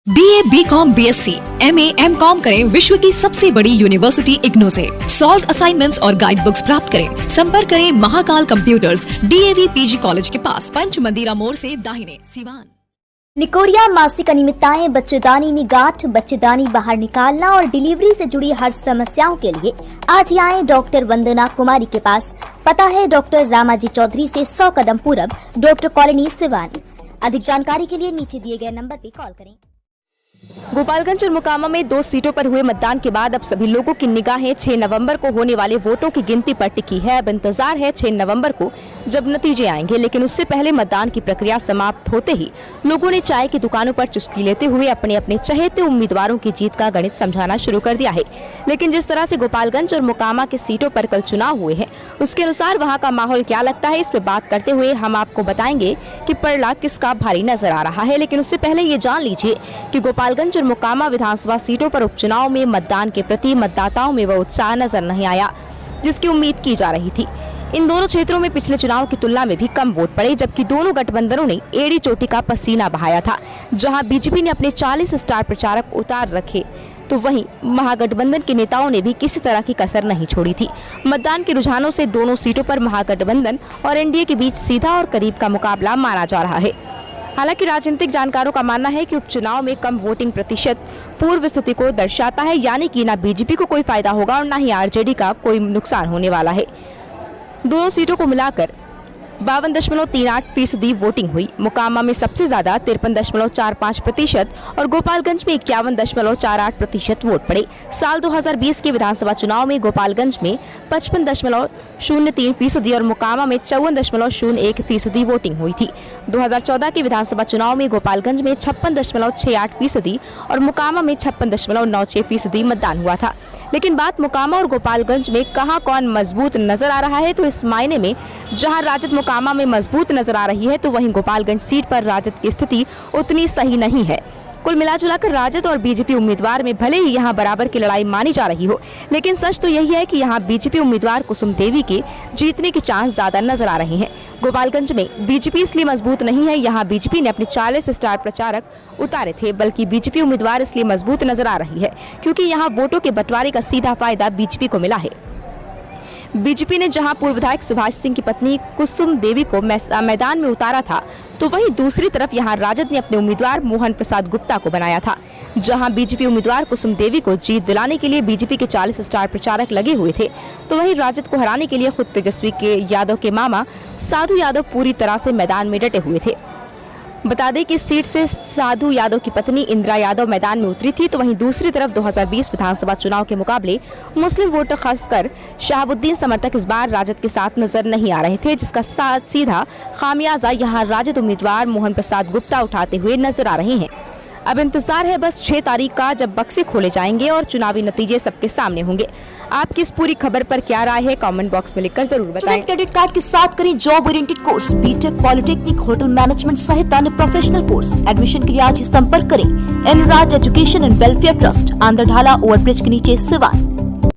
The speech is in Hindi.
BA, BCom, BSc, MA, MCom करें विश्व की सबसे बड़ी यूनिवर्सिटी इग्नू से। सॉल्व असाइनमेंट्स और गाइड बुक्स प्राप्त करें। संपर्क करें Mahakal computers, DAV PG college के पास, पंच मंदिरा मोड़ से दाहिने, सिवान। निकोरिया मासिक अनियमितताएं, बच्चेदानी में गांठ, बच्चेदानी बाहर निकालना और डिलीवरी से जुड़ी हर समस्याओं के लिए आज ही आए डॉक्टर वंदना कुमारी के पास। पता है डॉक्टर रामाजी चौधरी से 100 कदम पूरब, डॉक्टर कॉलोनी, सिवानी। अधिक जानकारी के लिए नीचे दिए गए नंबर पर कॉल करें। गोपालगंज और मोकामा में 2 सीटों पर हुए मतदान के बाद अब सभी लोगों की निगाहें 6 नवंबर को होने वाले वोटों की गिनती पर टिकी है। अब इंतजार है 6 नवंबर को जब नतीजे आएंगे, लेकिन उससे पहले मतदान की प्रक्रिया समाप्त होते ही लोगों ने चाय की दुकानों पर चुस्की लेते हुए अपने अपने चहेते उम्मीदवारों की जीत का गणित समझाना शुरू कर दिया है। लेकिन जिस तरह से गोपालगंज और मोकामा के सीटों पर कल चुनाव हुए हैं, उसके अनुसार वहाँ का माहौल क्या लगता है, इस पर बात करते हुए हम आपको बताएंगे कि पड़ला किसका भारी नजर आ रहा है। लेकिन उससे पहले ये जान लीजिए कि गोपालगंज और मोकामा विधानसभा सीटों पर उपचुनाव में मतदान के प्रति मतदाताओं में वह उत्साह नजर नहीं आया जिसकी उम्मीद की जा रही थी। इन दोनों क्षेत्रों में पिछले चुनाव की तुलना में भी कम वोट पड़े, जबकि दोनों गठबंधनों ने एड़ी चोटी का पसीना बहाया था। जहां बीजेपी ने अपने 40 स्टार प्रचारक उतार रखे, तो वहीं महागठबंधन के नेताओं ने भी किसी तरह की कसर नहीं छोड़ी थी। मतदान के रुझानों से दोनों सीटों पर महागठबंधन और एनडीए के बीच सीधा और करीब का मुकाबला माना जा रहा है। हालांकि राजनीतिक जानकारों का मानना है कि उपचुनाव में कम वोटिंग प्रतिशत पूर्व स्थिति को दर्शाता है, यानी कि ना बीजेपी को कोई फायदा होगा और ना ही आरजेडी का कोई नुकसान होने वाला है। दोनों सीटों को मिलाकर 52.38% वोटिंग हुई। मोकामा में सबसे ज्यादा 53.45% और गोपालगंज में 51.48% वोट पड़े। साल 2020 के विधानसभा चुनाव में गोपालगंज में 55.03% और मोकामा में 54.01% वोटिंग हुई थी। 2014 के विधानसभा चुनाव में गोपालगंज में 56.68% और मोकामा में 56.96% मतदान हुआ था। लेकिन बात मोकामा और गोपालगंज में कहां कौन मजबूत नजर आ रहा है, तो इस मायने में जहां राजद मोकामा में मजबूत नजर आ रही है, तो वहीं गोपालगंज सीट पर राजद की स्थिति उतनी सही नहीं है। कुल मिलाजुलाकर राजद और बीजेपी उम्मीदवार में भले ही यहां बराबर की लड़ाई मानी जा रही हो, लेकिन सच तो यही है कि यहां बीजेपी उम्मीदवार कुसुम देवी के जीतने के चांस ज्यादा नजर आ रहे हैं। गोपालगंज में बीजेपी इसलिए मजबूत नहीं है, यहाँ बीजेपी ने अपने 40 स्टार प्रचारक उतारे थे, बल्कि बीजेपी उम्मीदवार इसलिए मजबूत नजर आ रही है क्योंकि यहाँ वोटों के बंटवारे का सीधा फायदा बीजेपी को मिला है। बीजेपी ने जहां पूर्व विधायक सुभाष सिंह की पत्नी कुसुम देवी को मैदान में उतारा था, तो वहीं दूसरी तरफ यहां राजद ने अपने उम्मीदवार मोहन प्रसाद गुप्ता को बनाया था। जहां बीजेपी उम्मीदवार कुसुम देवी को जीत दिलाने के लिए बीजेपी के 40 स्टार प्रचारक लगे हुए थे, तो वहीं राजद को हराने के लिए खुद तेजस्वी के यादव के मामा साधु यादव पूरी तरह से मैदान में डटे हुए थे। बता दें कि इस सीट से साधु यादव की पत्नी इंदिरा यादव मैदान में उतरी थी, तो वहीं दूसरी तरफ 2020 विधानसभा चुनाव के मुकाबले मुस्लिम वोटर खासकर शहाबुद्दीन समर्थक इस बार राजद के साथ नजर नहीं आ रहे थे, जिसका सीधा खामियाजा यहां राजद उम्मीदवार मोहन प्रसाद गुप्ता उठाते हुए नजर आ रहे हैं। अब इंतजार है बस 6 तारीख का, जब बक्से खोले जाएंगे और चुनावी नतीजे सबके सामने होंगे। आपकी इस पूरी खबर पर क्या राय है, कमेंट बॉक्स में लिखकर जरूर बताएं। क्रेडिट कार्ड के साथ करें job oriented course, B Tech, polytechnic, hotel management सहित अन्य प्रोफेशनल कोर्स। एडमिशन के लिए आज ही संपर्क करें एनराज education and welfare trust, Andar Dhala overbridge के नीचे, सिवान।